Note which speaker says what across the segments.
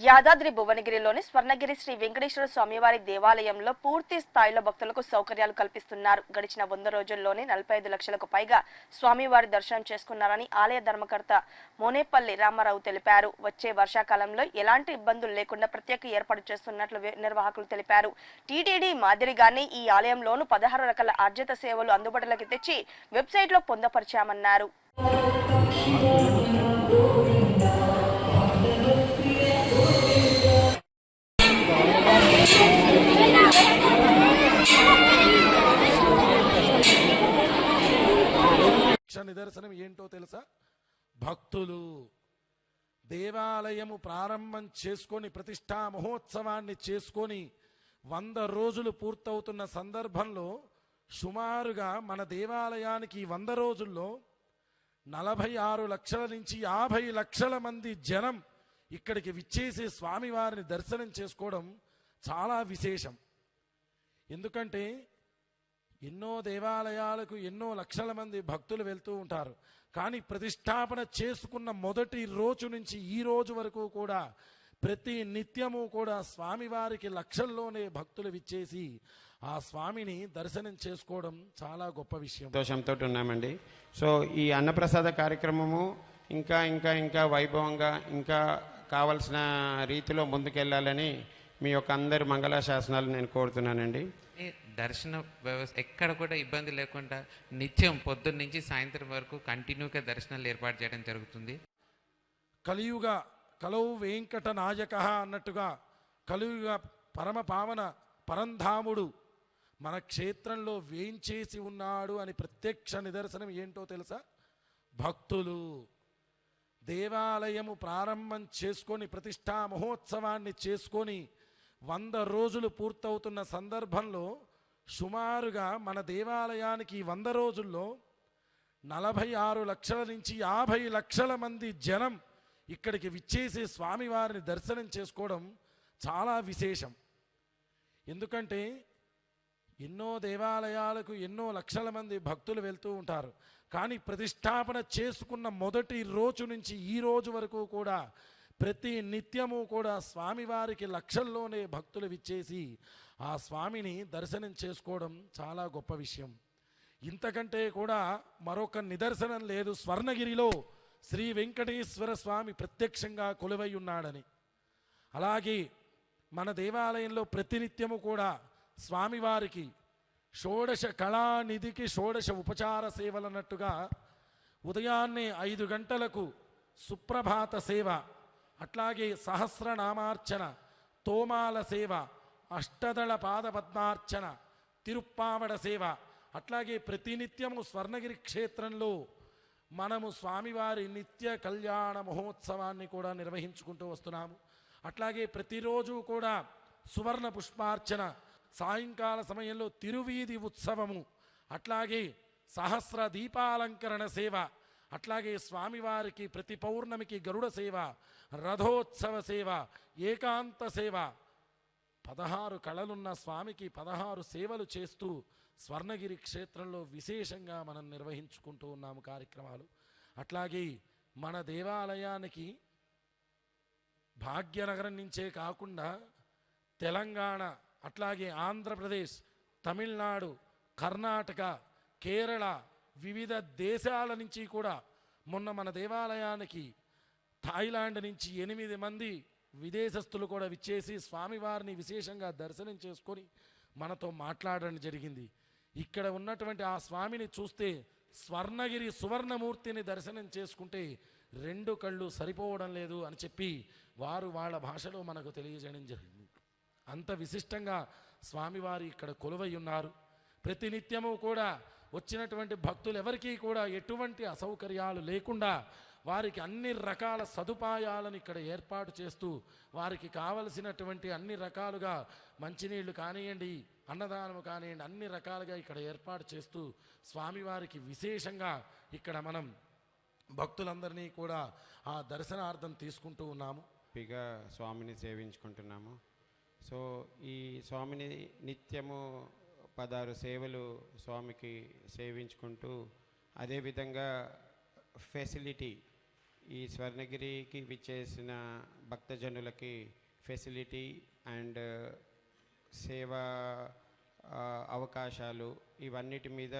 Speaker 1: యాదాద్రి భువనగిరిలోని స్వర్ణగిరి శ్రీ వెంకటేశ్వర స్వామివారి దేవాలయంలో పూర్తి స్థాయిలో భక్తులకు సౌకర్యాలు కల్పిస్తున్నారు. గడిచిన 100 రోజుల్లోనే 45 లక్షలకు పైగా స్వామివారి దర్శనం చేసుకున్నారని ఆలయ ధర్మకర్త మోనేపల్లి రామారావు తెలిపారు. వచ్చే వర్షాకాలంలో ఎలాంటి ఇబ్బందులు లేకుండా ప్రత్యేక ఏర్పాటు చేస్తున్నట్లు నిర్వాహకులు తెలిపారు. టీటీడీ మాదిరిగానే ఈ ఆలయంలోనూ 16 రకాల ఆర్జిత సేవలు అందుబాటులోకి తెచ్చి వెబ్సైట్లో పొందుపరిచామన్నారు.
Speaker 2: నిదర్శనం ఏంటో తెలుసా? భక్తులు దేవాలయము ప్రారంభం చేసుకొని ప్రతిష్టా మహోత్సవాన్ని చేసుకొని 100 రోజులు పూర్తవుతున్న సందర్భంలో సుమారుగా మన దేవాలయానికి 100 రోజుల్లో 46 లక్షల నుంచి 50 లక్షల మంది జనం ఇక్కడికి విచ్చేసి స్వామివారిని దర్శనం చేసుకోవడం చాలా విశేషం. ఎందుకంటే ఎన్నో దేవాలయాలకు ఎన్నో లక్షల మంది భక్తులు వెళ్తూ ఉంటారు. కానీ ప్రతిష్టాపన చేసుకున్న మొదటి రోజు నుంచి ఈ రోజు వరకు కూడా ప్రతి నిత్యము కూడా స్వామివారికి లక్షల్లోనే భక్తులు విచ్చేసి ఆ స్వామిని దర్శనం చేసుకోవడం చాలా గొప్ప విషయం.
Speaker 3: సంతోషంతో ఉన్నామండి. సో ఈ అన్నప్రసాద కార్యక్రమము ఇంకా ఇంకా ఇంకా వైభవంగా ఇంకా కావలసిన రీతిలో ముందుకెళ్ళాలని మీ యొక్క అందరి మంగళాశాసనాలు నేను కోరుతున్నానండి.
Speaker 4: దర్శన వ్యవస్థ ఎక్కడ కూడా ఇబ్బంది లేకుండా నిత్యం పొద్దున్న నుంచి సాయంత్రం వరకు కంటిన్యూగా దర్శనాలు ఏర్పాటు చేయడం జరుగుతుంది.
Speaker 2: కలియుగ కలౌ వెంకట నాయక అన్నట్టుగా కలియుగ పరమ పావన పరంధాముడు మన క్షేత్రంలో వేంచేసి ఉన్నాడు అని ప్రత్యక్ష నిదర్శనం ఏంటో తెలుసా? భక్తులు దేవాలయము ప్రారంభం చేసుకొని ప్రతిష్టా మహోత్సవాన్ని చేసుకొని 100 రోజులు పూర్తవుతున్న సందర్భంలో సుమారుగా మన దేవాలయానికి 100 రోజుల్లో 46 లక్షల నుంచి 50 లక్షల మంది జనం ఇక్కడికి విచ్చేసి స్వామివారిని దర్శనం చేసుకోవడం చాలా విశేషం. ఎందుకంటే ఎన్నో దేవాలయాలకు ఎన్నో లక్షల మంది భక్తులు వెళ్తూ ఉంటారు. కానీ ప్రతిష్టాపన చేసుకున్న మొదటి రోజు నుంచి ఈ రోజు వరకు కూడా ప్రతి నిత్యము కూడా స్వామివారికి లక్షల్లోనే భక్తులు విచ్చేసి ఆ స్వామిని దర్శనం చేసుకోవడం చాలా గొప్ప విషయం. ఇంతకంటే కూడా మరొక నిదర్శనం లేదు. స్వర్ణగిరిలో శ్రీ వెంకటేశ్వర స్వామి ప్రత్యక్షంగా కొలువై ఉన్నాడని. అలాగే మన దేవాలయంలో ప్రతినిత్యము కూడా స్వామివారికి షోడశ కళానిధికి షోడశ ఉపచార సేవలు అన్నట్టుగా ఉదయాన్నే 5 గంటలకు సుప్రభాత సేవ, అట్లాగే సహస్రనామార్చన, తోమాల సేవ, అష్టదళ పాదపద్మార్చన, తిరుప్పావడ సేవ, అట్లాగే ప్రతినిత్యము స్వర్ణగిరి క్షేత్రంలో మనము స్వామివారి నిత్య కళ్యాణ మహోత్సవాన్ని కూడా నిర్వహించుకుంటూ వస్తున్నాము. అట్లాగే ప్రతిరోజు కూడా సువర్ణ పుష్పార్చన, సాయంకాల సమయంలో తిరువీధి ఉత్సవము, అట్లాగే సహస్ర దీపాలంకరణ సేవ, అట్లాగే స్వామివారికి ప్రతి పౌర్ణమికి గరుడ సేవ, రథోత్సవ సేవ, ఏకాంత సేవ, 16 కళలున్న స్వామికి 16 సేవలు చేస్తూ స్వర్ణగిరి క్షేత్రంలో విశేషంగా మనం నిర్వహించుకుంటూ ఉన్నాము కార్యక్రమాలు. అట్లాగే మన దేవాలయానికి భాగ్యనగరం నుంచే కాకుండా తెలంగాణ, అట్లాగే ఆంధ్రప్రదేశ్, తమిళనాడు, కర్ణాటక, కేరళ, వివిధ దేశాల నుంచి కూడా మొన్న మన దేవాలయానికి థాయిలాండ్ నుంచి 8 మంది విదేశస్తులు కూడా విచ్చేసి స్వామివారిని విశేషంగా దర్శనం చేసుకొని మనతో మాట్లాడడం జరిగింది. ఇక్కడ ఉన్నటువంటి ఆ స్వామిని చూస్తే స్వర్ణగిరి సువర్ణమూర్తిని దర్శనం చేసుకుంటే 2 కళ్ళు సరిపోవడం లేదు అని చెప్పి వారు వాళ్ళ భాషలో మనకు తెలియజేయడం జరిగింది. అంత విశిష్టంగా స్వామివారి ఇక్కడ కొలువై ఉన్నారు. ప్రతినిత్యము కూడా వచ్చినటువంటి భక్తులు ఎవరికీ కూడా ఎటువంటి అసౌకర్యాలు లేకుండా వారికి అన్ని రకాల సదుపాయాలను ఇక్కడ ఏర్పాటు చేస్తూ వారికి కావలసినటువంటి అన్ని రకాలుగా మంచినీళ్లు కానివ్వండి, అన్నదానం కానివ్వండి, అన్ని రకాలుగా ఇక్కడ ఏర్పాటు చేస్తూ స్వామివారికి విశేషంగా ఇక్కడ మనం భక్తులందరినీ కూడా ఆ దర్శనార్థం తీసుకుంటూ ఉన్నాము.
Speaker 3: హ్యాపీగా స్వామిని సేవించుకుంటున్నాము. సో ఈ స్వామిని నిత్యము 16 సేవలు స్వామికి సేవించుకుంటూ అదేవిధంగా ఫెసిలిటీ ఈ స్వర్ణగిరికి విచ్చేసిన భక్తజనులకి ఫెసిలిటీ అండ్ సేవా అవకాశాలు ఇవన్నిటి మీద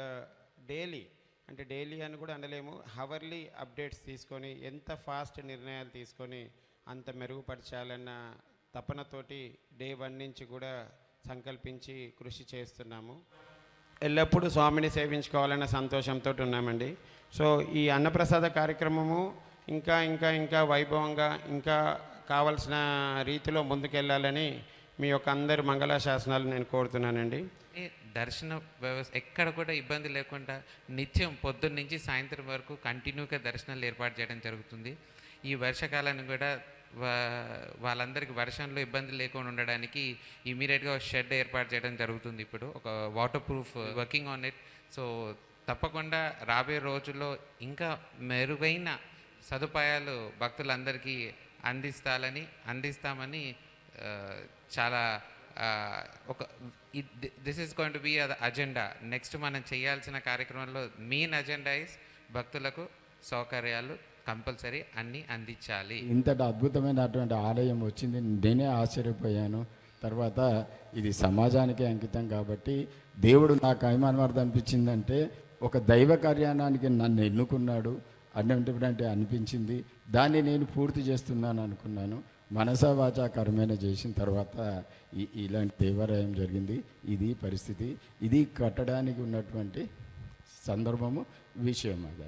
Speaker 3: డైలీ అంటే డైలీ అని కూడా అనలేము, హవర్లీ అప్డేట్స్ తీసుకొని ఎంత ఫాస్ట్ నిర్ణయాలు తీసుకొని అంత మెరుగుపరచాలన్న తపనతోటి డే 1 నుంచి కూడా సంకల్పించి కృషి చేస్తున్నాము. ఎల్లప్పుడూ స్వామిని సేవించుకోవాలన్న సంతోషంతో ఉన్నామండి. సో ఈ అన్నప్రసాద కార్యక్రమము ఇంకా ఇంకా ఇంకా వైభవంగా ఇంకా కావలసిన రీతిలో ముందుకెళ్ళాలని మీ యొక్క అందరి మంగళాశాసనాలు నేను కోరుతున్నానండి.
Speaker 4: దర్శన వ్యవస్థ ఎక్కడ కూడా ఇబ్బంది లేకుండా నిత్యం పొద్దున్న నుంచి సాయంత్రం వరకు కంటిన్యూగా దర్శనాలు ఏర్పాటు చేయడం జరుగుతుంది. ఈ వర్షాకాలాన్ని కూడా వాళ్ళందరికీ వర్షంలో ఇబ్బంది లేకుండా ఉండడానికి ఇమీడియట్గా ఒక షెడ్ ఏర్పాటు చేయడం జరుగుతుంది. ఇప్పుడు ఒక water proof working on it. So తప్పకుండా రాబోయే రోజుల్లో ఇంకా మెరుగైన సదుపాయాలు భక్తులందరికీ అందిస్తామని చాలా ఒక this is going to be agenda. Next మనం చేయాల్సిన కార్యక్రమంలో మెయిన్ అజెండా ఇస్ భక్తులకు సౌకర్యాలు కంపల్సరీ అన్నీ అందించాలి.
Speaker 5: ఇంతటి అద్భుతమైనటువంటి ఆలయం వచ్చింది, నేనే ఆశ్చర్యపోయాను. తర్వాత ఇది సమాజానికి అంకితం కాబట్టి దేవుడు నాకు ఏమనవర్థం అనిపించిందంటే ఒక దైవ కార్యానికి నన్ను ఎన్నుకున్నాడు అన్నటువంటి అనిపించింది. దాన్ని నేను పూర్తి చేస్తున్నాను అనుకున్నాను. మనసా వాచా కర్మేణ చేసిన తర్వాత ఇలాంటి దేవాలయం జరిగింది. ఇది పరిస్థితి, ఇది కట్టడానికి ఉన్నటువంటి సందర్భము, విషయం అది.